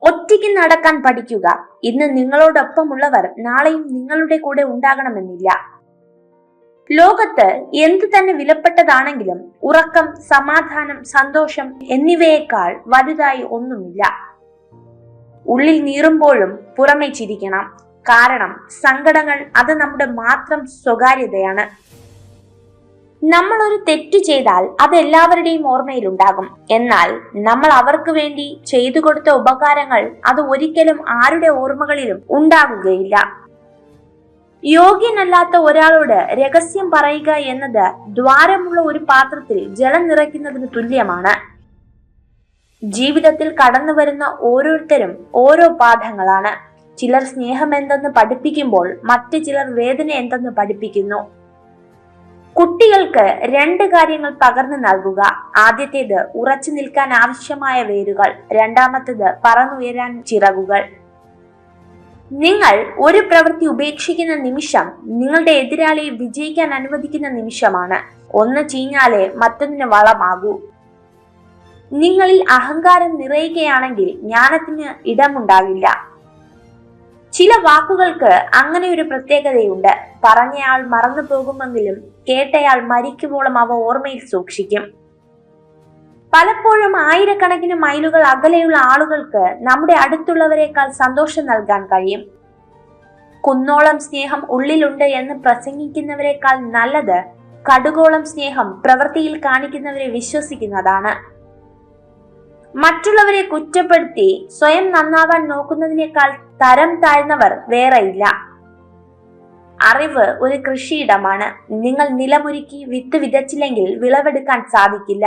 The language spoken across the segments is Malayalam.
ഒറ്റയ്ക്ക് നടക്കാൻ പഠിക്കുക. ഇന്ന് നിങ്ങളോടൊപ്പമുള്ളവർ നാളെയും നിങ്ങളുടെ കൂടെ ഉണ്ടാകണമെന്നില്ല. ലോകത്ത് എന്തു തന്നെ വിലപ്പെട്ടതാണെങ്കിലും ഉറക്കം, സമാധാനം, സന്തോഷം എന്നിവയേക്കാൾ വലുതായി ഒന്നുമില്ല. ഉള്ളിൽ നീറുമ്പോഴും പുറമെ ചിരിക്കണം. കാരണം സങ്കടങ്ങൾ അത് നമ്മുടെ മാത്രം സ്വകാര്യതയാണ്. നമ്മൾ ഒരു തെറ്റു ചെയ്താൽ അത് എല്ലാവരുടെയും ഓർമ്മയിലുണ്ടാകും. എന്നാൽ നമ്മൾ അവർക്ക് വേണ്ടി ചെയ്തു കൊടുത്ത ഉപകാരങ്ങൾ അത് ഒരിക്കലും ആരുടെ ഓർമ്മകളിലും ഉണ്ടാകുകയില്ല. യോഗ്യനല്ലാത്ത ഒരാളോട് രഹസ്യം പറയുക എന്നത് ദ്വാരമുള്ള ഒരു പാത്രത്തിൽ ജലം നിറയ്ക്കുന്നതിന് തുല്യമാണ്. ജീവിതത്തിൽ കടന്നു വരുന്ന ഓരോരുത്തരും ഓരോ പാഠങ്ങളാണ്. ചിലർ സ്നേഹം എന്തെന്ന് പഠിപ്പിക്കുമ്പോൾ മറ്റു ചിലർ വേദന എന്തെന്ന് പഠിപ്പിക്കുന്നു. കുട്ടികൾക്ക് 2 കാര്യങ്ങൾ പകർന്നു നൽകുക. ആദ്യത്തേത് ഉറച്ചു നിൽക്കാൻ ആവശ്യമായ വേരുകൾ, രണ്ടാമത്തേത് പറന്നുയരാൻ ചിറകുകൾ. നിങ്ങൾ ഒരു പ്രവൃത്തി ഉപേക്ഷിക്കുന്ന നിമിഷം നിങ്ങളുടെ എതിരാളിയെ വിജയിക്കാൻ അനുവദിക്കുന്ന നിമിഷമാണ്. ഒന്ന് ചീഞ്ഞാലേ മറ്റൊന്നിന് വളമാകൂ. നിങ്ങളിൽ അഹങ്കാരം നിറയുകയാണെങ്കിൽ ജ്ഞാനത്തിന് ഇടമുണ്ടാകില്ല. ചില വാക്കുകൾക്ക് അങ്ങനെ ഒരു പ്രത്യേകതയുണ്ട്. പറഞ്ഞയാൾ മറന്നു പോകുമെങ്കിലും കേട്ടയാൾ മരിക്കുമ്പോഴും അവ ഓർമ്മയിൽ സൂക്ഷിക്കും. പലപ്പോഴും ആയിരക്കണക്കിന് മൈലുകൾ അകലെയുള്ള ആളുകൾക്ക് നമ്മുടെ അടുത്തുള്ളവരെക്കാൾ സന്തോഷം നൽകാൻ കഴിയും. കുന്നോളം സ്നേഹം ഉള്ളിലുണ്ട് എന്ന് പ്രസംഗിക്കുന്നവരെക്കാൾ നല്ലത് കടുകോളം സ്നേഹം പ്രവൃത്തിയിൽ കാണിക്കുന്നവരെ വിശ്വസിക്കുന്നതാണ്. മറ്റുള്ളവരെ കുറ്റപ്പെടുത്തി സ്വയം നന്നാവാൻ നോക്കുന്നതിനേക്കാൾ തരം താഴ്ന്നവർ വേറെയില്ല. അറിവ് ഒരു കൃഷിയിടമാണ്. നിങ്ങൾ നിലമൊരുക്കി വിത്ത് വിതച്ചില്ലെങ്കിൽ വിളവെടുക്കാൻ സാധിക്കില്ല.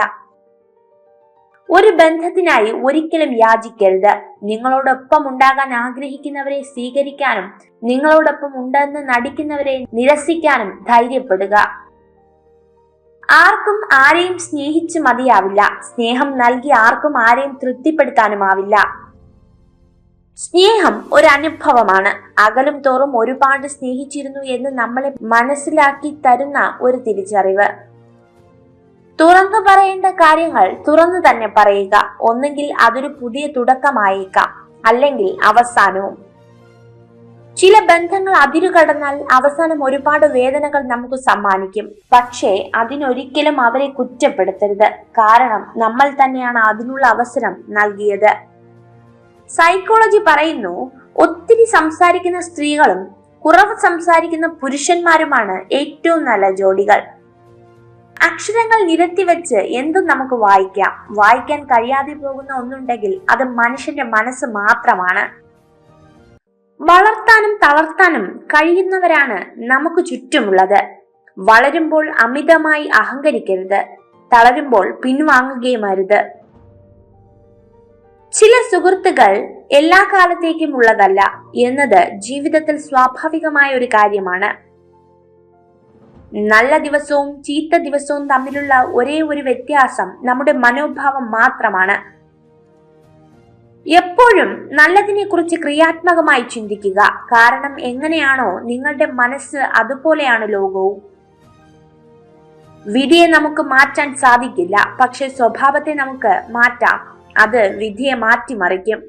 ഒരു ബന്ധത്തിനായി ഒരിക്കലും യാചിക്കരുത്. നിങ്ങളോടൊപ്പം ഉണ്ടാകാൻ ആഗ്രഹിക്കുന്നവരെ സ്വീകരിക്കാനും നിങ്ങളോടൊപ്പം ഉണ്ടെന്ന് നടിക്കുന്നവരെ നിരസിക്കാനും ധൈര്യപ്പെടുക. ആർക്കും ആരെയും സ്നേഹിച്ച് മതിയാവില്ല. സ്നേഹം നൽകി ആർക്കും ആരെയും തൃപ്തിപ്പെടുത്താനുമാവില്ല. സ്നേഹം ഒരു അനുഭവമാണ്. അകലും തോറും ഒരുപാട് സ്നേഹിച്ചിരുന്നു എന്ന് നമ്മളെ മനസ്സിലാക്കി തരുന്ന ഒരു തിരിച്ചറിവ്. തുറന്നു പറയേണ്ട കാര്യങ്ങൾ തുറന്നു തന്നെ പറയുക. ഒന്നെങ്കിൽ അതൊരു പുതിയ തുടക്കമായേക്കാം, അല്ലെങ്കിൽ അവസാനവും. ചില ബന്ധങ്ങൾ അതിരുകടന്നാൽ അവസാനം ഒരുപാട് വേദനകൾ നമുക്ക് സമ്മാനിക്കും. പക്ഷേ അതിനൊരിക്കലും അവരെ കുറ്റപ്പെടുത്തരുത്. കാരണം നമ്മൾ തന്നെയാണ് അതിനുള്ള അവസരം നൽകിയത്. സൈക്കോളജി പറയുന്നു, ഒത്തിരി സംസാരിക്കുന്ന സ്ത്രീകളും കുറവ് സംസാരിക്കുന്ന പുരുഷന്മാരുമാണ് ഏറ്റവും നല്ല ജോഡികൾ. അക്ഷരങ്ങൾ നിരത്തി വെച്ച് എന്തും നമുക്ക് വായിക്കാം. വായിക്കാൻ കഴിയാതെ പോകുന്ന ഒന്നുണ്ടെങ്കിൽ അത് മനുഷ്യന്റെ മനസ്സ് മാത്രമാണ്. വളർത്താനും തളർത്താനും കഴിയുന്നവരാണ് നമുക്ക് ചുറ്റുമുള്ളത്. വളരുമ്പോൾ അമിതമായി അഹങ്കരിക്കരുത്. തളരുമ്പോൾ പിൻവാങ്ങുകയും അരുത്. ചില സുഹൃത്തുക്കൾ എല്ലാ കാലത്തേക്കും ഉള്ളതല്ല എന്നത് ജീവിതത്തിൽ സ്വാഭാവികമായ ഒരു കാര്യമാണ്. നല്ല ദിവസവും ചീത്ത ദിവസവും തമ്മിലുള്ള ഒരേ ഒരു വ്യത്യാസം നമ്മുടെ മനോഭാവം മാത്രമാണ്. എപ്പോഴും നല്ലതിനെ കുറിച്ച് ക്രിയാത്മകമായി ചിന്തിക്കുക. കാരണം എങ്ങനെയാണോ നിങ്ങളുടെ മനസ്സ് അതുപോലെയാണ് ലോകവും. വിധിയെ നമുക്ക് മാറ്റാൻ സാധിക്കില്ല, പക്ഷെ സ്വഭാവത്തെ നമുക്ക് മാറ്റാം. അത് വിധിയെ മാറ്റിമറിക്കും.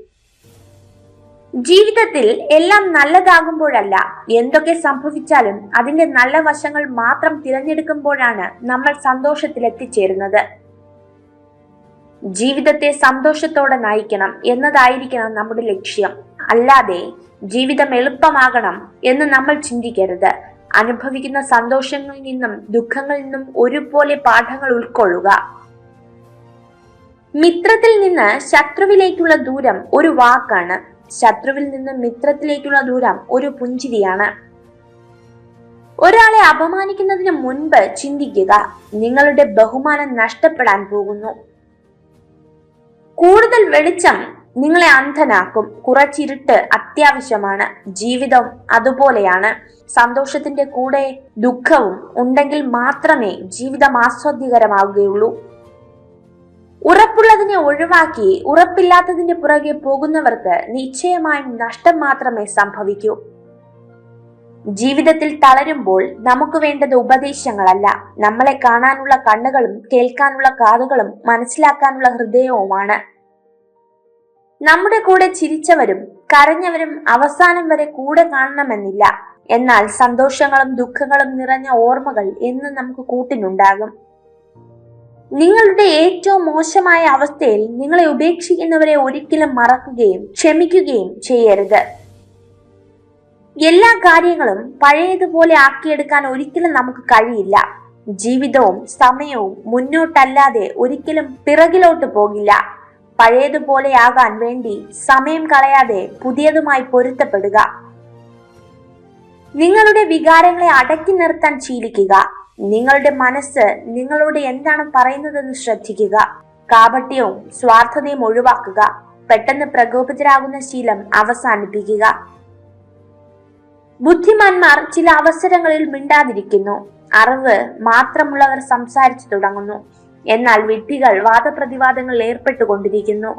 ജീവിതത്തിൽ എല്ലാം നല്ലതാകുമ്പോഴല്ല, എന്തൊക്കെ സംഭവിച്ചാലും അതിന്റെ നല്ല വശങ്ങൾ മാത്രം തിരഞ്ഞെടുക്കുമ്പോഴാണ് നമ്മൾ സന്തോഷത്തിൽ എത്തിച്ചേരുന്നത്. ജീവിതത്തെ സന്തോഷത്തോടെ നയിക്കണം എന്നതായിരിക്കണം നമ്മുടെ ലക്ഷ്യം. അല്ലാതെ ജീവിതം എളുപ്പമാകണം എന്ന് നമ്മൾ ചിന്തിക്കരുത്. അനുഭവിക്കുന്ന സന്തോഷങ്ങളിൽ നിന്നും ദുഃഖങ്ങളിൽ നിന്നും ഒരുപോലെ പാഠങ്ങൾ ഉൾക്കൊള്ളുക. മിത്രത്തിൽ നിന്ന് ശത്രുവിലേക്കുള്ള ദൂരം ഒരു വാക്കാണ്. ശത്രുവിൽ നിന്ന് മിത്രത്തിലേക്കുള്ള ദൂരം ഒരു പുഞ്ചിരിയാണ്. ഒരാളെ അപമാനിക്കുന്നതിന് മുൻപ് ചിന്തിക്കുക, നിങ്ങളുടെ ബഹുമാനം നഷ്ടപ്പെടാൻ പോകുന്നു. കൂടുതൽ വെളിച്ചം നിങ്ങളെ അന്ധനാക്കും. കുറച്ചിരുട്ട് അത്യാവശ്യമാണ്. ജീവിതം അതുപോലെയാണ്. സന്തോഷത്തിന്റെ കൂടെ ദുഃഖവും ഉണ്ടെങ്കിൽ മാത്രമേ ജീവിതം ആസ്വാദ്യകരമാവുകയുള്ളൂ. ഉറപ്പുള്ളതിനെ ഒഴിവാക്കി ഉറപ്പില്ലാത്തതിന്റെ പുറകെ പോകുന്നവർക്ക് നിശ്ചയമായും നഷ്ടം മാത്രമേ സംഭവിക്കൂ. ജീവിതത്തിൽ തളരുമ്പോൾ നമുക്ക് വേണ്ടത് ഉപദേശങ്ങളല്ല, നമ്മളെ കാണാനുള്ള കണ്ണുകളും കേൾക്കാനുള്ള കാതുകളും മനസ്സിലാക്കാനുള്ള ഹൃദയവുമാണ്. നമ്മുടെ കൂടെ ചിരിച്ചവരും കരഞ്ഞവരും അവസാനം വരെ കൂടെ കാണണമെന്നില്ല. എന്നാൽ സന്തോഷങ്ങളും ദുഃഖങ്ങളും നിറഞ്ഞ ഓർമ്മകൾ എന്നും നമുക്ക് കൂട്ടിനുണ്ടാകും. നിങ്ങളുടെ ഏറ്റവും മോശമായ അവസ്ഥയിൽ നിങ്ങളെ ഉപേക്ഷിക്കുന്നവരെ ഒരിക്കലും മറക്കുകയും ക്ഷമിക്കുകയും ചെയ്യരുത്. എല്ലാ കാര്യങ്ങളും പഴയതുപോലെ ആക്കിയെടുക്കാൻ ഒരിക്കലും നമുക്ക് കഴിയില്ല. ജീവിതവും സമയവും മുന്നോട്ടല്ലാതെ ഒരിക്കലും പിറകിലോട്ട് പോകില്ല. പഴയതുപോലെ ആകാൻ വേണ്ടി സമയം കളയാതെ പുതിയതുമായി പൊരുത്തപ്പെടുക. നിങ്ങളുടെ വികാരങ്ങളെ അടക്കി നിർത്താൻ ശീലിക്കുക. നിങ്ങളുടെ മനസ്സ് നിങ്ങളോട് എന്താണ് പറയുന്നതെന്ന് ശ്രദ്ധിക്കുക. കാപട്യവും സ്വാർത്ഥതയും ഒഴിവാക്കുക. പെട്ടെന്ന് പ്രകോപിതരാകുന്ന ശീലം അവസാനിപ്പിക്കുക. ബുദ്ധിമാന്മാർ ചില അവസരങ്ങളിൽ മിണ്ടാതിരിക്കുന്നു. അറിവ് മാത്രമുള്ളവർ സംസാരിച്ചു തുടങ്ങുന്നു. എന്നാൽ വിഡ്ഢികൾ വാദപ്രതിവാദങ്ങളിൽ ഏർപ്പെട്ടുകൊണ്ടിരിക്കുന്നു.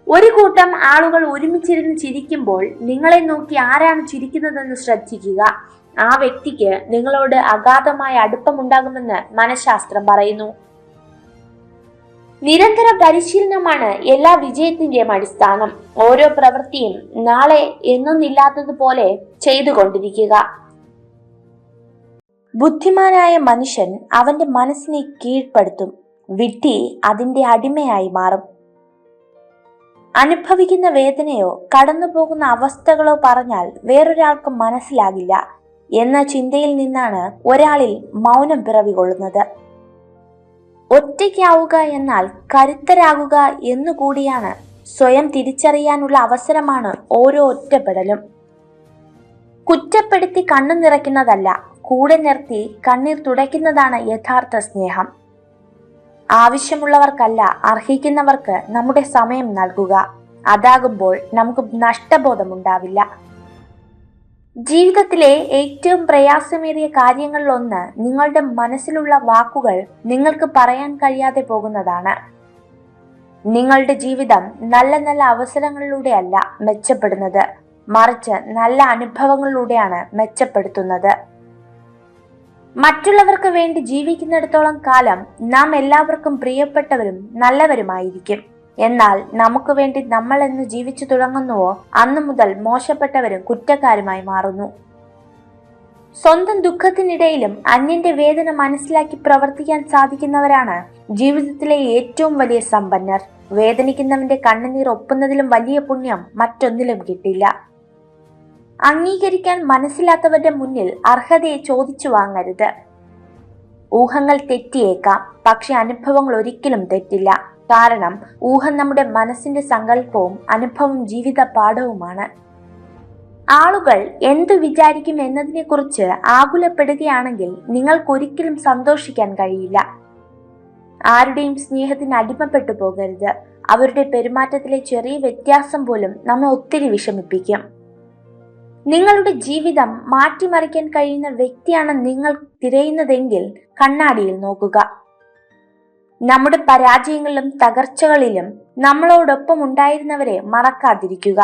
ഒരു കൂട്ടം ആളുകൾ ഒരുമിച്ചിരുന്ന് ചിരിക്കുമ്പോൾ നിങ്ങളെ നോക്കി ആരാണ് ചിരിക്കുന്നതെന്ന് ശ്രദ്ധിക്കുക. ആ വ്യക്തിക്ക് നിങ്ങളോട് അഗാധമായ അടുപ്പമുണ്ടാകുമെന്ന് മനഃശാസ്ത്രം പറയുന്നു. നിരന്തര പരിശീലനമാണ് എല്ലാ വിജയത്തിന്റെയും അടിസ്ഥാനം. ഓരോ പ്രവൃത്തിയും നാളെ എന്നൊന്നില്ലാത്തതുപോലെ ചെയ്തുകൊണ്ടിരിക്കുക. ബുദ്ധിമാനായ മനുഷ്യൻ അവന്റെ മനസ്സിനെ കീഴ്പ്പെടുത്തും. വിഡ്ഢി അതിന്റെ അടിമയായി മാറും. അനുഭവിക്കുന്ന വേദനയോ കടന്നുപോകുന്ന അവസ്ഥകളോ പറഞ്ഞാൽ വേറൊരാൾക്കും മനസ്സിലാകില്ല എന്ന ചിന്തയിൽ നിന്നാണ് ഒരാളിൽ മൗനം പിറവികൊള്ളുന്നത്. ഒറ്റയ്ക്കാവുക എന്നാൽ കരുത്തരാകുക എന്നുകൂടിയാണ്. സ്വയം തിരിച്ചറിയാനുള്ള അവസരമാണ് ഓരോ ഒറ്റപ്പെടലും. കുറ്റപ്പെടുത്തി കണ്ണു നിറയ്ക്കുന്നതല്ല, കൂടെ നിർത്തി കണ്ണീർ തുടയ്ക്കുന്നതാണ് യഥാർത്ഥ സ്നേഹം. ആവശ്യമുള്ളവർക്കല്ല, അർഹിക്കുന്നവർക്ക് നമ്മുടെ സമയം നൽകുക. അതാകുമ്പോൾ നമുക്ക് നഷ്ടബോധമുണ്ടാവില്ല. ജീവിതത്തിലെ ഏറ്റവും പ്രയാസമേറിയ കാര്യങ്ങളിലൊന്ന് നിങ്ങളുടെ മനസ്സിലുള്ള വാക്കുകൾ നിങ്ങൾക്ക് പറയാൻ കഴിയാതെ പോകുന്നതാണ്. നിങ്ങളുടെ ജീവിതം നല്ല നല്ല അവസരങ്ങളിലൂടെയല്ല മെച്ചപ്പെടുന്നത്, മറിച്ച് നല്ല അനുഭവങ്ങളിലൂടെയാണ് മെച്ചപ്പെടുത്തുന്നത്. മറ്റുള്ളവർക്ക് വേണ്ടി ജീവിക്കുന്നിടത്തോളം കാലം നാം എല്ലാവർക്കും പ്രിയപ്പെട്ടവരും നല്ലവരുമായിരിക്കും. എന്നാൽ നമുക്ക് വേണ്ടി നമ്മൾ എന്ന് ജീവിച്ചു തുടങ്ങുന്നുവോ അന്നു മുതൽ മോശപ്പെട്ടവരും കുറ്റക്കാരുമായി മാറുന്നു. സ്വന്തം ദുഃഖത്തിനിടയിലും അന്യന്റെ വേദന മനസ്സിലാക്കി പ്രവർത്തിക്കാൻ സാധിക്കുന്നവരാണ് ജീവിതത്തിലെ ഏറ്റവും വലിയ സമ്പന്നർ. വേദനിക്കുന്നവന്റെ കണ്ണുനീർ ഒപ്പുന്നതിലും വലിയ പുണ്യം മറ്റൊന്നിലും കിട്ടില്ല. അംഗീകരിക്കാൻ മനസ്സിലാത്തവരുടെ മുന്നിൽ അർഹതയെ ചോദിച്ചു വാങ്ങരുത്. ഊഹങ്ങൾ തെറ്റിയേക്കാം, പക്ഷെ അനുഭവങ്ങൾ ഒരിക്കലും തെറ്റില്ല. കാരണം ഊഹം നമ്മുടെ മനസ്സിന്റെ സങ്കല്പവും അനുഭവം ജീവിത പാഠവുമാണ്. ആളുകൾ എന്തു വിചാരിക്കും എന്നതിനെ കുറിച്ച് ആകുലപ്പെടുകയാണെങ്കിൽ നിങ്ങൾക്കൊരിക്കലും സന്തോഷിക്കാൻ കഴിയില്ല. ആരുടെയും സ്നേഹത്തിന് അടിമപ്പെട്ടു പോകരുത്. അവരുടെ പെരുമാറ്റത്തിലെ ചെറിയ വ്യത്യാസം പോലും നമ്മെ ഒത്തിരി വിഷമിപ്പിക്കും. നിങ്ങളുടെ ജീവിതം മാറ്റിമറിക്കാൻ കഴിയുന്ന വ്യക്തിയാണ് നിങ്ങൾ തിരയുന്നതെങ്കിൽ കണ്ണാടിയിൽ നോക്കുക. നമ്മുടെ പരാജയങ്ങളിലും തകർച്ചകളിലും നമ്മളോടൊപ്പം ഉണ്ടായിരുന്നവരെ മറക്കാതിരിക്കുക.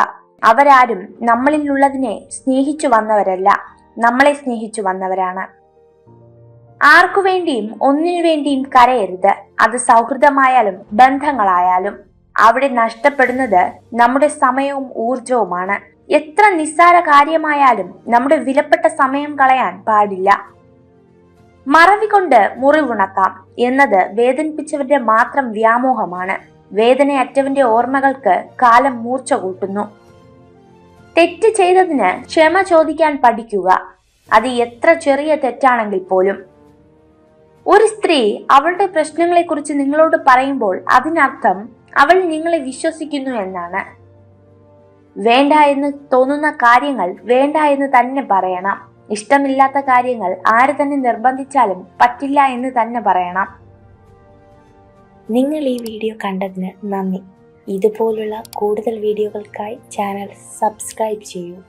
അവരാരും നമ്മളിലുള്ളതിനെ സ്നേഹിച്ചു വന്നവരല്ല, നമ്മളെ സ്നേഹിച്ചു വന്നവരാണ്. ആർക്കു വേണ്ടിയും ഒന്നിനു വേണ്ടിയും കരയരുത്. അത് സൗഹൃദമായാലും ബന്ധങ്ങളായാലും. അവിടെ നഷ്ടപ്പെടുന്നത് നമ്മുടെ സമയവും ഊർജവുമാണ്. എത്ര നിസ്സാര കാര്യമായാലും നമ്മുടെ വിലപ്പെട്ട സമയം കളയാൻ പാടില്ല. മറവി കൊണ്ട് മുറിവുണക്കാം എന്നത് വേദനിപ്പിച്ചവരുടെ മാത്രം വ്യാമോഹമാണ്. വേദനയറ്റവന്റെ ഓർമ്മകൾക്ക് കാലം മൂർച്ച കൂട്ടുന്നു. തെറ്റ് ചെയ്തതിന് ക്ഷമ ചോദിക്കാൻ പഠിക്കുക, അത് എത്ര ചെറിയ തെറ്റാണെങ്കിൽ പോലും. ഒരു സ്ത്രീ അവളുടെ പ്രശ്നങ്ങളെക്കുറിച്ച് നിങ്ങളോട് പറയുമ്പോൾ അതിനർത്ഥം അവൾ നിങ്ങളെ വിശ്വസിക്കുന്നു എന്നാണ്. വേണ്ട എന്ന് തോന്നുന്ന കാര്യങ്ങൾ വേണ്ട എന്ന് തന്നെ പറയണം. ഇഷ്ടമില്ലാത്ത കാര്യങ്ങൾ ആര് തന്നെ നിർബന്ധിച്ചാലും പറ്റില്ല എന്ന് തന്നെ പറയണം. നിങ്ങൾ ഈ വീഡിയോ കണ്ടതിന് നന്ദി. ഇതുപോലുള്ള കൂടുതൽ വീഡിയോകൾക്കായി ചാനൽ സബ്സ്ക്രൈബ് ചെയ്യൂ.